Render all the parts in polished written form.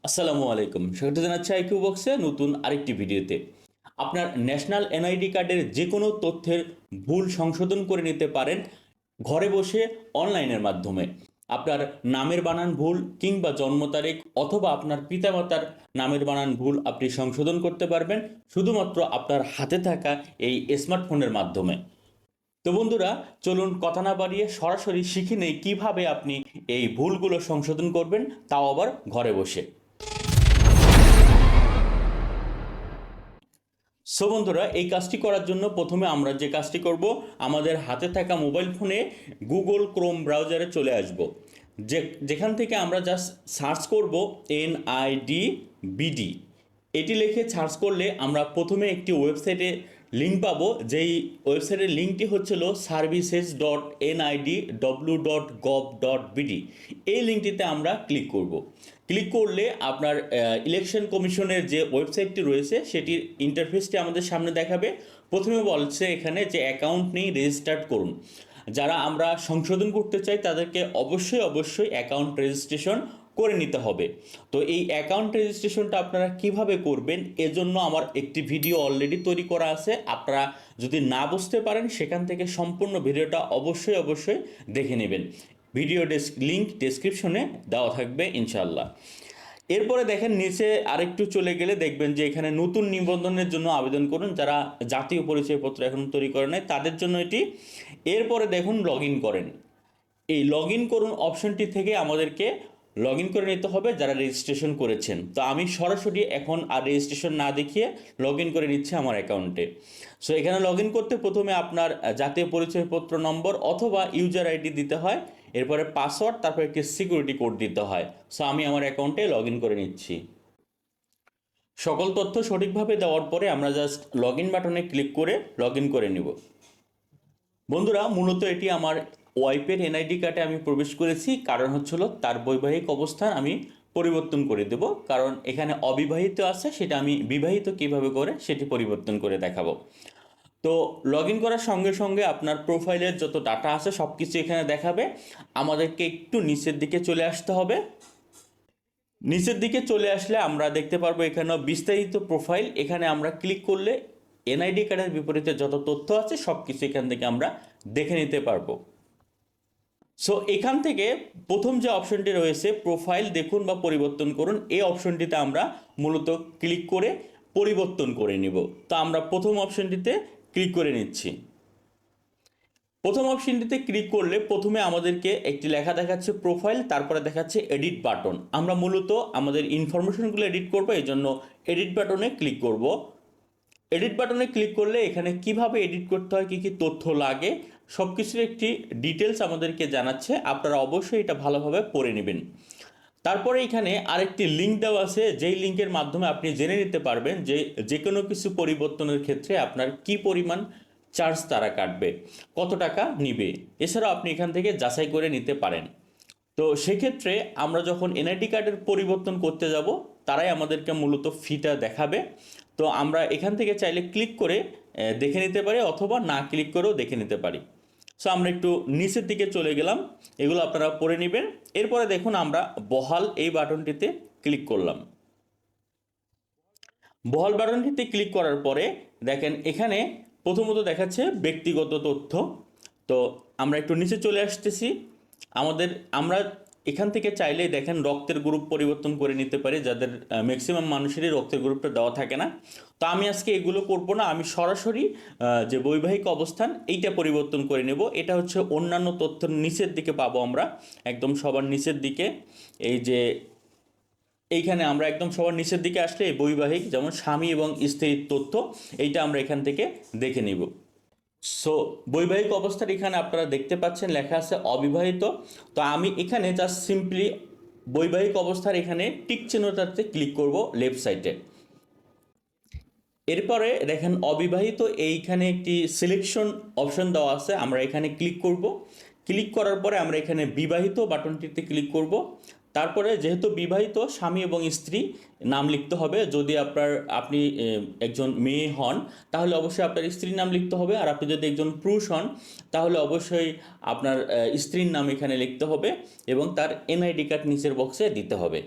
আসসালামু আলাইকুম, স্বাগত জানাচ্ছি আইকিউ বক্সে নতুন আরেকটি ভিডিওতে। আপনার ন্যাশনাল এনআইডি কার্ডের যে কোনো তথ্যের ভুল সংশোধন করে নিতে পারেন ঘরে বসে অনলাইনের মাধ্যমে। আপনার নামের বানান ভুল কিংবা জন্ম তারিখ অথবা আপনার পিতামাতার নামের বানান ভুল আপনি সংশোধন করতে পারবেন শুধুমাত্র আপনার হাতে থাকা এই স্মার্টফোনের মাধ্যমে। তো বন্ধুরা, চলুন কথা না বাড়িয়ে সরাসরি শিখে নেই কীভাবে আপনি এই ভুলগুলো সংশোধন করবেন, তাও আবার ঘরে বসে। সো বন্ধুরা, এই কাজটি করার জন্য প্রথমে আমরা যে কাজটি করব, আমাদের হাতে থাকা মোবাইল ফোনে গুগল ক্রোম ব্রাউজারে চলে আসব। যেখান থেকে আমরা জাস্ট সার্চ করব এনআইডি বিডি। এটি লিখে সার্চ করলে আমরা প্রথমে একটি ওয়েবসাইটে লিঙ্ক পাবো, যেই ওয়েবসাইটের লিঙ্কটি হচ্ছিল services.nidw.gov.bd। এই লিঙ্কটিতে আমরা ক্লিক করব। ক্লিক করলে আপনার ইলেকশন কমিশনের যে ওয়েবসাইটটি রয়েছে সেটির ইন্টারফেসটি আমাদের সামনে দেখাবে। প্রথমে বলছে এখানে যে অ্যাকাউন্ট নেই, রেজিস্টার্ড করুন। যারা আমরা সংশোধন করতে চাই তাদেরকে অবশ্যই অ্যাকাউন্ট রেজিস্ট্রেশন করে নিতে হবে। তো এই অ্যাকাউন্ট রেজিস্ট্রেশনটা আপনারা কিভাবে করবেন, এজন্য আমার একটি ভিডিও অলরেডি তৈরি করা আছে। আপনারা যদি না বুঝতে পারেন সেখান থেকে সম্পূর্ণ ভিডিওটা অবশ্যই দেখে নেবেন। ভিডিও লিঙ্ক ডেসক্রিপশনে দেওয়া থাকবে ইনশাল্লাহ। এরপরে দেখেন নিচে আরেকটু চলে গেলে দেখবেন যে এখানে নতুন নিবন্ধনের জন্য আবেদন করুন। যারা জাতীয় পরিচয়পত্র এখন তৈরি করে নেয় তাদের জন্য এটি। এরপরে দেখুন লগ ইন করেন। এই লগ ইন করুন অপশনটি থেকে আমাদেরকে লগ ইন করে নিতে হবে যারা রেজিস্ট্রেশন করেছেন। তো আমি সরাসরি এখন আর রেজিস্ট্রেশন না দেখিয়ে লগ ইন করে নিচ্ছি আমার অ্যাকাউন্টে। সো এখানে লগ ইন করতে প্রথমে আপনার জাতীয় পরিচয়পত্র নম্বর অথবা ইউজার আইডি দিতে হয়, এরপরে পাসওয়ার্ড, তারপর একটি সিকিউরিটি কোড দিতে হয়। সো আমি আমার অ্যাকাউন্টে লগ ইন করে নিচ্ছি। সকল তথ্য সঠিকভাবে দেওয়ার পরে আমরা জাস্ট লগ ইন বাটনে ক্লিক করে লগ ইন করে নিব। বন্ধুরা, মূলত এটি আমার ওয়াইফের এনআইডি কার্ডে আমি প্রবেশ করেছি, কারণ হচ্ছিল তার বৈবাহিক অবস্থান আমি পরিবর্তন করে দেব। কারণ এখানে অবিবাহিত আছে, সেটা আমি বিবাহিত কিভাবে করে সেটি পরিবর্তন করে দেখাবো। তো লগ ইন করার সঙ্গে সঙ্গে আপনার প্রোফাইলের যত ডাটা আছে সব কিছু এখানে দেখাবে। আমাদেরকে একটু নিচের দিকে চলে আসতে হবে। নিচের দিকে চলে আসলে আমরা দেখতে পারবো এখানেও বিস্তারিত প্রোফাইল। এখানে আমরা ক্লিক করলে এনআইডি কার্ডের বিপরীতে যত তথ্য আছে সব কিছু এখান থেকে আমরা দেখে নিতে পারবো। সো এখান থেকে প্রথম যে অপশনটি রয়েছে প্রোফাইল দেখুন বা পরিবর্তন করুন, এই অপশনটিতে আমরা মূলত ক্লিক করে পরিবর্তন করে নিব। তো আমরা প্রথম অপশনটিতে ক্লিক করে নিচ্ছি। প্রথম অপশনটিতে ক্লিক করলে প্রথমে আমাদেরকে একটি লেখা দেখাচ্ছে প্রোফাইল, তারপরে দেখাচ্ছে এডিট বাটন। আমরা মূলত আমাদের ইনফরমেশনগুলো এডিট করবো, এই জন্য এডিট বাটনে ক্লিক করব। এডিট বাটনে ক্লিক করলে এখানে কিভাবে এডিট করতে হয়, কী কী তথ্য লাগে সব কিছুর একটি ডিটেলস আমাদেরকে জানাচ্ছে। আপনারা অবশ্যই এটা ভালোভাবে পড়ে নেবেন। তারপরে এখানে আরেকটি লিঙ্ক দেওয়া আছে, যেই লিঙ্কের মাধ্যমে আপনি জেনে নিতে পারবেন যে যে কোনো কিছু পরিবর্তনের ক্ষেত্রে আপনার কি পরিমাণ চার্জ তারা কাটবে, কত টাকা নিবে। এছাড়াও আপনি এখান থেকে যাচাই করে নিতে পারেন। তো সেক্ষেত্রে আমরা যখন এনআইডি কার্ডের পরিবর্তন করতে যাব তারাই আমাদেরকে মূলত ফিটা দেখাবে। তো আমরা এখান থেকে চাইলে ক্লিক করে দেখে নিতে পারি অথবা না ক্লিক করেও দেখে নিতে পারি। সো আমরা একটু নিচের দিকে চলে গেলাম, এগুলো আপনারা পড়ে নেবেন। এরপরে দেখুন আমরা বহাল এই বাটনটিতে ক্লিক করলাম। বহাল বাটনটিতে ক্লিক করার পরে দেখেন এখানে প্রথমত দেখাচ্ছে ব্যক্তিগত তথ্য। তো আমরা একটু নিচে চলে আসতেছি। আমরা এখান থেকে চাইলেই দেখেন রক্তের গ্রুপ পরিবর্তন করে নিতে পারি, যাদের ম্যাক্সিমাম মানুষেরই রক্তের গ্রুপটা দেওয়া থাকে না। তো আমি আজকে এগুলো করব না, আমি সরাসরি যে বৈবাহিক অবস্থান এইটা পরিবর্তন করে নেব। এটা হচ্ছে অন্যান্য তথ্যের নিচের দিকে পাবো আমরা, একদম সবার নিচের দিকে। এই যে এইখানে আমরা একদম সবার নিচের দিকে আসলে এই বৈবাহিক, যেমন স্বামী এবং স্ত্রীর তথ্য, এইটা আমরা এখান থেকে দেখে নিব। সো বৈবাহিক অবস্থার এখানে আপনারা দেখতে পাচ্ছেন লেখা আছে অবিবাহিত। তো আমি এখানে জাস্ট সিম্পলি বৈবাহিক অবস্থার এখানে টিক চিহ্নটাতে ক্লিক করব লেফট সাইডে। এরপরে দেখেন অবিবাহিত, এইখানে একটি সিলেকশন অপশন দেওয়া আছে, আমরা এখানে ক্লিক করব। ক্লিক করার পরে আমরা এখানে বিবাহিত বাটনটিতে ক্লিক করব। তারপরে যেহেতু বিবাহিত, স্বামী এবং স্ত্রী নাম লিখতে হবে। যদি আপনি একজন মেয়ে হন তাহলে অবশ্যই আপনার স্ত্রীর নাম লিখতে হবে, আর আপনি যদি একজন পুরুষ হন তাহলে অবশ্যই আপনার স্ত্রীর নাম এখানে লিখতে হবে এবং তার এনআইডি কার্ড নিচের বক্সে দিতে হবে।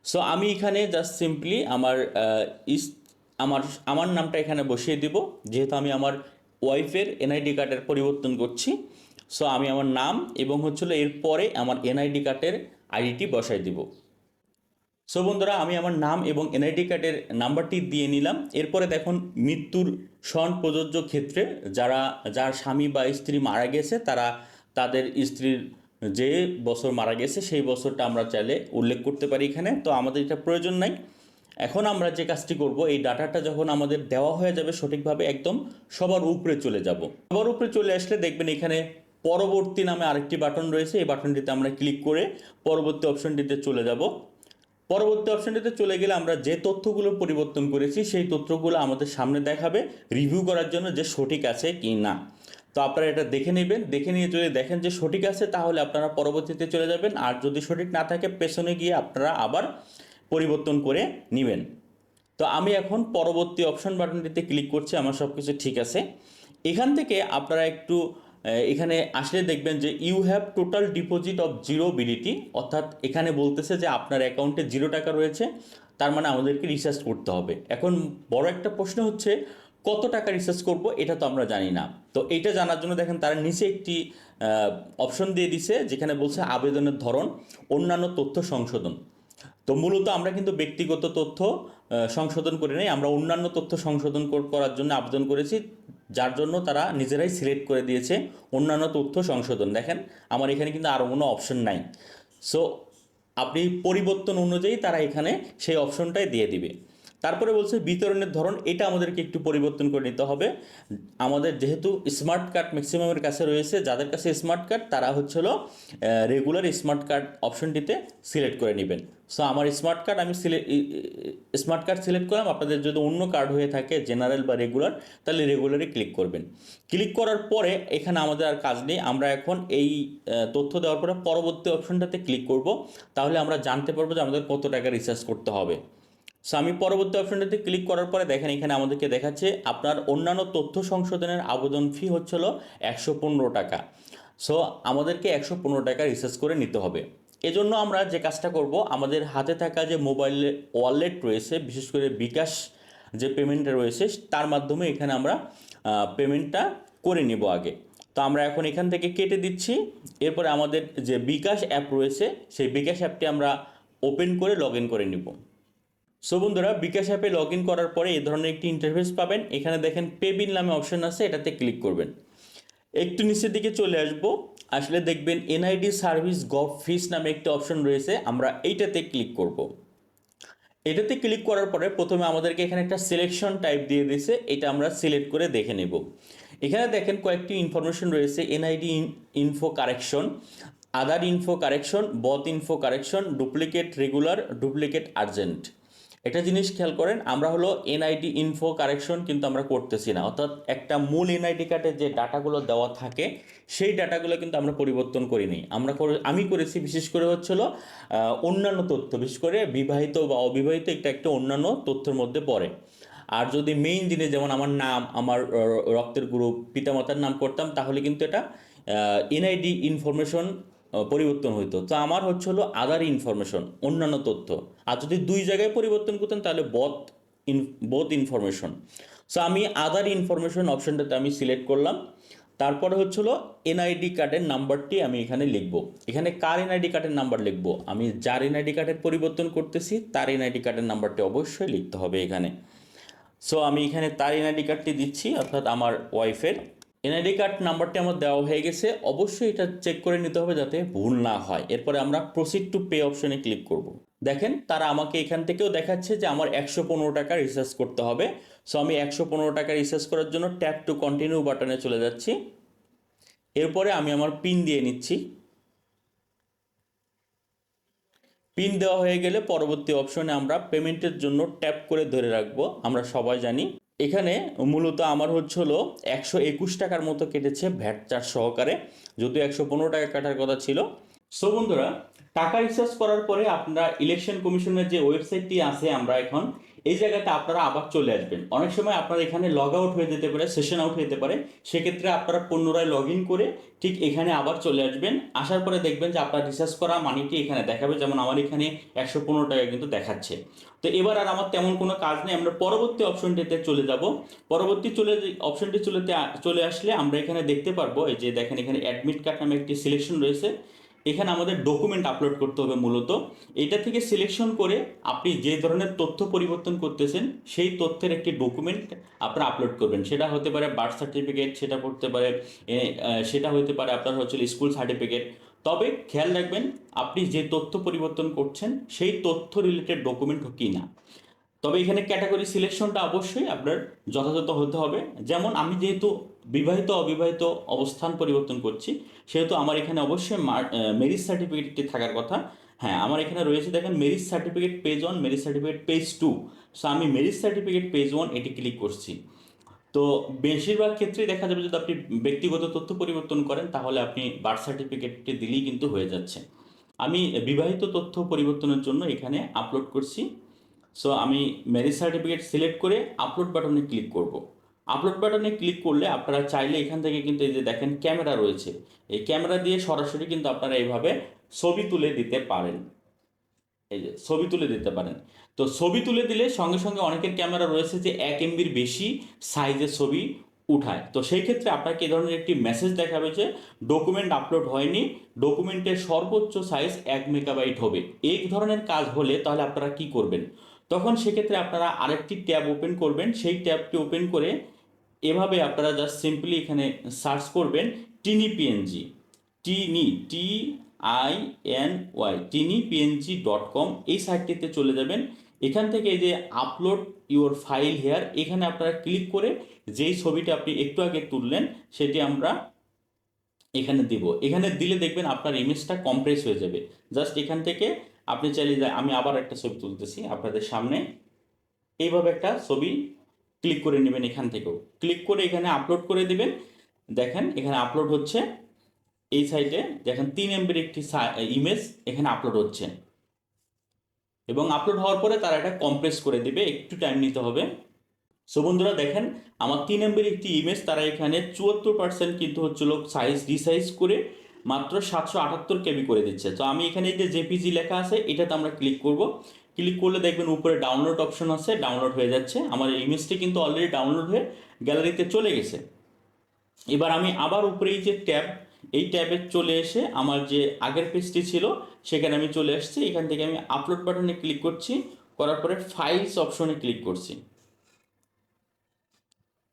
সো আমি এখানে জাস্ট সিম্পলি আমার ইস আমার আমার নামটা এখানে বসিয়ে দিব, যেহেতু আমি আমার ওয়াইফের এনআইডি কার্ডের পরিবর্তন করছি। সো আমি আমার নাম এবং হচ্ছিল এরপরে আমার এনআইডি কার্ডের আইডিটি বসাই দিব। সো বন্ধুরা, আমি আমার নাম এবং এনআইডি কার্ডের নাম্বারটি দিয়ে নিলাম। এরপরে দেখুন, মৃত্যুর সন প্রযোজ্য ক্ষেত্রে যার স্বামী বা স্ত্রী মারা গেছে তারা তাদের স্ত্রীর যে বছর মারা গেছে সেই বছরটা আমরা চাইলে উল্লেখ করতে পারি এখানে। তো আমাদের এটা প্রয়োজন নাই। এখন আমরা যে কাজটি করব, এই ডাটাটা যখন আমাদের দেওয়া হয়ে যাবে সঠিকভাবে, একদম সবার উপরে চলে যাব। সবার উপরে চলে আসলে দেখবেন এখানে পরবর্তী নামে আরেকটি বাটন রয়েছে। এই বাটনটিতে আমরা ক্লিক করে পরবর্তী অপশনটিতে চলে যাব। পরবর্তী অপশনটিতে চলে গেলে আমরা যে তথ্যগুলো পরিবর্তন করেছি সেই তথ্যগুলো আমাদের সামনে দেখাবে রিভিউ করার জন্য যে সঠিক আছে কি না। তো আপনারা এটা দেখে নেবেন, দেখে নিয়ে যদি দেখেন যে সঠিক আছে তাহলে আপনারা পরবর্তীতে চলে যাবেন, আর যদি সঠিক না থাকে পেছনে গিয়ে আপনারা আবার পরিবর্তন করে নেবেন। তো আমি এখন পরবর্তী অপশন বাটনটিতে ক্লিক করছি, আমার সব কিছু ঠিক আছে। এখান থেকে আপনারা একটু এখানে আসলে দেখবেন যে you have total deposit of 0 BDT, অর্থাৎ এখানে বলতেছে যে আপনার অ্যাকাউন্টে 0 টাকা রয়েছে, তার মানে আমাদেরকে রিচার্জ করতে হবে। এখন বড় একটা প্রশ্ন হচ্ছে কত টাকা রিচার্জ করব, এটা তো আমরা জানি না। তো এইটা জানার জন্য দেখেন তার নিচে একটি অপশন দিয়ে দিছে যেখানে বলছে আবেদনের ধরন অন্যান্য তথ্য সংশোধন। তো মূলত আমরা কিন্তু ব্যক্তিগত তথ্য সংশোধন করে নেই, আমরা অন্যান্য তথ্য সংশোধন করার জন্য আবেদন করেছি, যার জন্য তারা নিজেরাই সিলেক্ট করে দিয়েছে অন্যান্য তথ্য সংশোধন। দেখেন আমার এখানে কিন্তু আরও কোনো অপশন নাই। সো আপনি পরিবর্তন অনুযায়ী তারা এখানে সেই অপশনটাই দিয়ে দিবে। তারপরে বলছে বিতরণের ধরন, এটা আমাদেরকে একটু পরিবর্তন করে নিতে হবে। আমাদের যেহেতু স্মার্ট কার্ড ম্যাক্সিমামের কাছে রয়েছে, যাদের কাছে স্মার্ট কার্ড তারা হচ্ছিল রেগুলার স্মার্ট কার্ড অপশনটিতে সিলেক্ট করে নেবেন। সো আমার স্মার্ট কার্ড আমি স্মার্ট কার্ড সিলেক্ট করলাম। আপনাদের যদি অন্য কার্ড হয়ে থাকে জেনারেল বা রেগুলার, তাহলে রেগুলারে ক্লিক করবেন। ক্লিক করার পরে এখানে আমাদের আর কাজ নেই, আমরা এখন এই তথ্য দেওয়ার পরে পরবর্তী অপশনটাতে ক্লিক করব, তাহলে আমরা জানতে পারবো যে আমাদের কত টাকা রিচার্জ করতে হবে। সো আমি পরবর্তী অপশনটাতে ক্লিক করার পরে দেখেন এখানে আমাদেরকে দেখাচ্ছে আপনার অন্যান্য তথ্য সংশোধনের আবেদন ফি হচ্ছিল 115 টাকা। সো আমাদেরকে 115 টাকা রিচার্জ করে নিতে হবে। এজন্য আমরা যে কাজটা করব, আমাদের হাতে থাকা যে মোবাইলে ওয়ালেট রয়েছে, বিশেষ করে বিকাশ যে পেমেন্টটা রয়েছে তার মাধ্যমে এখানে আমরা পেমেন্টটা করে নিব আগে। তো আমরা এখন এখান থেকে কেটে দিচ্ছি। এরপরে আমাদের যে বিকাশ অ্যাপ রয়েছে সেই বিকাশ অ্যাপটি আমরা ওপেন করে লগ ইন করে নিব। সো বন্ধুরা, বিকাশ অ্যাপে লগ ইন করার পরে এই ধরনের একটি ইন্টারফেস পাবেন। এখানে দেখেন পে বিল নামে অপশন আছে, এটাতে ক্লিক করবেন। একটু নিচের দিকে চলে আসবো, আসলে দেখবেন এনআইডি সার্ভিস গভ ফিস নামে একটি অপশন রয়েছে, আমরা এইটাতে ক্লিক করব। এটাতে ক্লিক করার পরে প্রথমে আমাদেরকে এখানে একটা সিলেকশন টাইপ দিয়ে দিয়েছে, এটা আমরা সিলেক্ট করে দেখে নেব। এখানে দেখেন কয়েকটি ইনফরমেশন রয়েছে, এনআইডি ইনফো কারেকশন, আদার info correction, both info correction, duplicate regular, duplicate urgent. একটা জিনিস খেয়াল করেন, আমরা হলো এনআইডি ইনফো কারেকশন কিন্তু আমরা করতেছি না, অর্থাৎ একটা মূল এনআইডি কার্ডে যে ডাটাগুলো দেওয়া থাকে সেই ডাটাগুলো কিন্তু আমরা পরিবর্তন করিনি। আমি করেছি বিশেষ করে হচ্ছিল অন্যান্য তথ্য, বিশেষ করে বিবাহিত বা অবিবাহিত একটা একটা অন্যান্য তথ্যের মধ্যে পড়ে। আর যদি মেইন জিনিস যেমন আমার নাম, আমার রক্তের গ্রুপ, পিতামাতার নাম করতাম, তাহলে কিন্তু এটা এনআইডি ইনফরমেশন পরিবর্তন হইতো। তো আমার হচ্ছে হলো আদার ইনফরমেশন, অন্যান্য তথ্য। আর যদি দুই জায়গায় পরিবর্তন করতেন তাহলে বোথ ইনফরমেশন। সো আমি আদার ইনফরমেশন অপশনটাতে আমি সিলেক্ট করলাম। তারপরে হচ্ছিল এনআইডি কার্ডের নাম্বারটি আমি এখানে লিখব। এখানে কার এনআইডি কার্ডের নাম্বার লিখব, আমি যার এনআইডি কার্ডের পরিবর্তন করতেছি তার এনআইডি কার্ডের নাম্বারটি অবশ্যই লিখতে হবে এখানে। সো আমি এখানে তার এনআইডি কার্ডটি দিচ্ছি, অর্থাৎ আমার ওয়াইফের এনআইডি কার্ড নাম্বারটি আমার দেওয়া হয়ে গেছে। অবশ্যই এটা চেক করে নিতে হবে যাতে ভুল না হয়। এরপরে আমরা প্রসিড টু পে অপশনে ক্লিক করব। দেখেন তারা আমাকে এখান থেকেও দেখাচ্ছে যে আমার 115 টাকা রিচার্জ করতে হবে। সো আমি 115 টাকা রিচার্জ করার জন্য ট্যাপ টু কন্টিনিউ বাটনে চলে যাচ্ছি। এরপরে আমি আমার পিন দিয়ে নিচ্ছি। পিন দেওয়া হয়ে গেলে পরবর্তী অপশনে আমরা পেমেন্টের জন্য ট্যাপ করে ধরে রাখবো। আমরা সবাই জানি এখানে মূলত আমার হচ্ছে হলো 121 টাকার মতো কেটেছে ভ্যাট চার্জ সহকারে, যদিও 115 টাকা কাটার কথা ছিল। সো বন্ধুরা, টাকা রিচার্জ করার পরে আপনারা ইলেকশন কমিশনের যে ওয়েবসাইটটি আছে আমরা এখন এই জায়গাতে আপনারা আবার চলে আসবেন। অনেক সময় আপনারা এখানে লগ আউট হয়ে যেতে পারে, সেশন আউট হয়ে যেতে পারে, সেক্ষেত্রে আপনারা পুনরায় লগ ইন করে ঠিক এখানে আবার চলে আসবেন। আসার পরে দেখবেন যে আপনার রিচার্জ করা মানিটি এখানে দেখাবে, যেমন আমার এখানে 115 টাকা কিন্তু দেখাচ্ছে। তো এবার আর আমার তেমন কোনো কাজ নেই, আমরা পরবর্তী অপশনটিতে চলে যাব। পরবর্তী অপশনটি চলে আসলে আমরা এখানে দেখতে পারবো, এই যে দেখেন এখানে অ্যাডমিট কার্ড নামে একটি সিলেকশন রয়েছে। এখানে আমাদের ডকুমেন্ট আপলোড করতে হবে মূলত। এটা থেকে সিলেকশন করে আপনি যে ধরনের তথ্য পরিবর্তন করতেছেন সেই তথ্যের একটি ডকুমেন্ট আপনারা আপলোড করবেন। সেটা হতে পারে বার্থ সার্টিফিকেট, সেটা করতে পারে সেটা হতে পারে আপনার হচ্ছে স্কুল সার্টিফিকেট। তবে খেয়াল রাখবেন আপনি যে তথ্য পরিবর্তন করছেন সেই তথ্য রিলেটেড ডকুমেন্ট কি না। তবে এখানে ক্যাটাগরি সিলেকশনটা অবশ্যই আপনার যথাযথ হতে হবে। যেমন আমি যেহেতু বিবাহিত অবিবাহিত অবস্থান পরিবর্তন করছি, সেহেতু আমার এখানে অবশ্যই ম্যারেজ সার্টিফিকেটটি থাকার কথা। হ্যাঁ, আমার এখানে রয়েছে দেখেন marriage certificate page 1, marriage certificate page 2। So আমি ম্যারেজ সার্টিফিকেট পেজ 1 এটি ক্লিক করছি। তো বেশিরভাগ ক্ষেত্রেই দেখা যাবে যদি আপনি ব্যক্তিগত তথ্য পরিবর্তন করেন তাহলে আপনি বার্থ সার্টিফিকেটটি দিলেই কিন্তু হয়ে যাচ্ছে। আমি বিবাহিত তথ্য পরিবর্তনের জন্য এখানে আপলোড করছি। সো আমি ম্যারেজ সার্টিফিকেট সিলেক্ট করে আপলোড বাটনে ক্লিক করব। আপলোড বাটনে ক্লিক করলে আপনারা চাইলে এখান থেকে কিন্তু এই যে দেখেন ক্যামেরা রয়েছে, এই ক্যামেরা দিয়ে সরাসরি কিন্তু আপনারা এইভাবে ছবি তুলে দিতে পারেন। এই যে ছবি তুলে দিতে পারেন। তো ছবি তুলে দিলে সঙ্গে সঙ্গে অনেকের ক্যামেরা রয়েছে যে 1 MBর বেশি সাইজের ছবি উঠায়। তো সেই ক্ষেত্রে আপনাকে এই ধরনের একটি মেসেজ দেখাবে যে ডকুমেন্ট আপলোড হয়নি, ডকুমেন্টের সর্বোচ্চ সাইজ 1 MB হবে। এই ধরনের কাজ হলে তাহলে আপনারা কি করবেন? তখন সেক্ষেত্রে আপনারা আরেকটি ট্যাব ওপেন করবেন। সেই ট্যাবটি ওপেন করে এভাবে আপনারা জাস্ট সিম্পলি এখানে সার্চ করবেন টিনি পিএনজি, TinyPNG.com। এই সাইটটিতে চলে যাবেন। এখান থেকে এই যে আপলোড ইউর ফাইল হেয়ার, এখানে আপনারা ক্লিক করে যেই ছবিটা আপনি একটু আগে তুললেন সেটি আমরা এখানে দিব। এখানে দিলে দেখবেন আপনার ইমেজটা কম্প্রেস হয়ে যাবে। জাস্ট এখান থেকে আপনি চাইলে আমি আবার একটা ছবি তুলতেছি আপনাদের সামনে। এইভাবে একটা ছবি ক্লিক করে নেবেন, এখান থেকেও ক্লিক করে এখানে আপলোড করে দিবেন। দেখেন এখানে আপলোড হচ্ছে। এই সাইটে দেখেন 3 MBর একটি ইমেজ এখানে আপলোড হচ্ছে, এবং আপলোড হওয়ার পরে তারা এটা কম্প্রেস করে দিবে, একটু টাইম নিতে হবে। সো বন্ধুরা দেখেন আমার 3 MBর একটি ইমেজ তারা এখানে 74% কিন্তু হচ্ছিল সাইজ রিসাইজ করে মাত্র 778 KB করে দিচ্ছে। তো আমি এখানে যে জেপিজি লেখা আছে এটাতে আমরা ক্লিক করব। ক্লিক করলে দেখবেন উপরে ডাউনলোড অপশন আছে, ডাউনলোড হয়ে যাচ্ছে। আমার ইমেজটি কিন্তু অলরেডি ডাউনলোড হয়ে গ্যালারিতে চলে গেছে। এবার আমি আবার উপরে এই যে ট্যাব, এই ট্যাবে চলে এসে আমার যে আগের পেজটি ছিল সেখানে আমি চলে আসছি। এখান থেকে আমি আপলোড বাটনে ক্লিক করছি, করার পরে ফাইলস অপশনে ক্লিক করছি।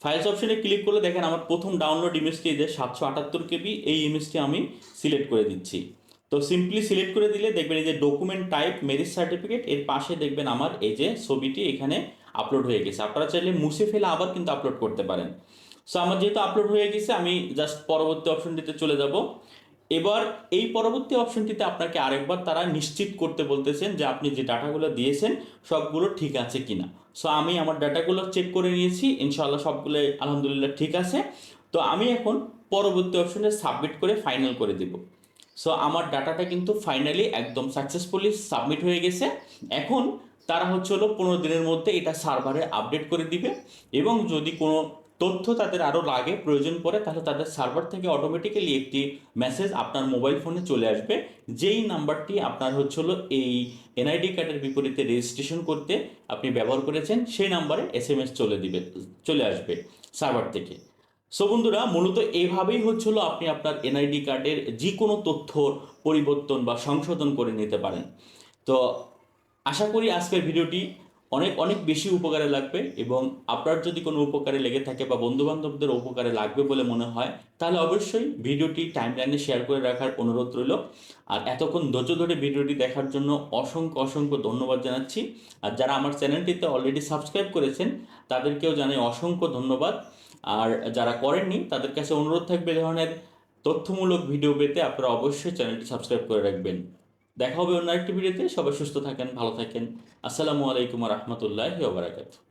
ফাইলস অপশনে ক্লিক করলে দেখেন আমার প্রথম ডাউনলোড ইমেজটি যে 778 KB, এই ইমেজটি আমি সিলেক্ট করে দিচ্ছি। তো সিম্পলি সিলেক্ট করে দিলে দেখবেন এই যে ডকুমেন্ট টাইপ ম্যারেজ সার্টিফিকেট, এর পাশে দেখবেন আমার এই যে ছবিটি এখানে আপলোড হয়ে গেছে। আপনারা চাইলে মুছে ফেলে আবার কিন্তু আপলোড করতে পারেন। সো আমার যেহেতু আপলোড হয়ে গেছে আমি জাস্ট পরবর্তী অপশনটিতে চলে যাব। এবার এই পরবর্তী অপশনটিতে আপনাকে আরেকবার তারা নিশ্চিত করতে বলতেছেন যে আপনি যে ডাটাগুলো দিয়েছেন সবগুলো ঠিক আছে কিনা। সো আমি আমার ডাটাগুলো চেক করে নিয়েছি, ইনশাআল্লাহ সবগুলো আলহামদুলিল্লাহ ঠিক আছে। তো আমি এখন পরবর্তী অপশনে সাবমিট করে ফাইনাল করে দেব। সো আমার ডাটাটা কিন্তু ফাইনালি একদম সাকসেসফুলি সাবমিট হয়ে গেছে। এখন তারা হলো 15 দিনের মধ্যে এটা সার্ভারে আপডেট করে দিবে, এবং যদি কোনো তথ্য তাদের আরও লাগে প্রয়োজন পড়ে তাহলে তাদের সার্ভার থেকে অটোমেটিক্যালি একটি মেসেজ আপনার মোবাইল ফোনে চলে আসবে, যেই নাম্বারটি আপনার হলো এই এনআইডি কার্ডের বিপরীতে রেজিস্ট্রেশন করতে আপনি ব্যবহার করেছেন সেই নাম্বারে SMS চলে আসবে সার্ভার থেকে। সো বন্ধুরা মূলত এইভাবেই হলো আপনি আপনার এনআইডি কার্ডের যে কোনো তথ্য পরিবর্তন বা সংশোধন করে নিতে পারেন। তো আশা করি আজকের ভিডিওটি অনেক অনেক বেশি উপকারে লাগবে, এবং আপনার যদি কোনো উপকারে লেগে থাকে বা বন্ধুবান্ধবদের উপকারে লাগবে বলে মনে হয় তাহলে অবশ্যই ভিডিওটি টাইমলাইনে শেয়ার করে রাখার অনুরোধ রইল। আর এতক্ষণ ধৈর্য ধরে ভিডিওটি দেখার জন্য অসংখ্য অসংখ্য ধন্যবাদ জানাচ্ছি। আর যারা আমার চ্যানেলটিতে অলরেডি সাবস্ক্রাইব করেছেন তাদেরকেও জানাই অসংখ্য ধন্যবাদ। আর যারা করেননি তাদের কাছে অনুরোধ থাকবে এ ধরনের তথ্যমূলক ভিডিও পেতে আপনারা অবশ্যই চ্যানেলটি সাবস্ক্রাইব করে রাখবেন। দেখা হবে অন্য একটি ভিডিওতে। সবাই সুস্থ থাকেন, ভালো থাকেন। আসসালামু আলাইকুম রহমতুল্লাহি ওয়া বারাকাতুহু।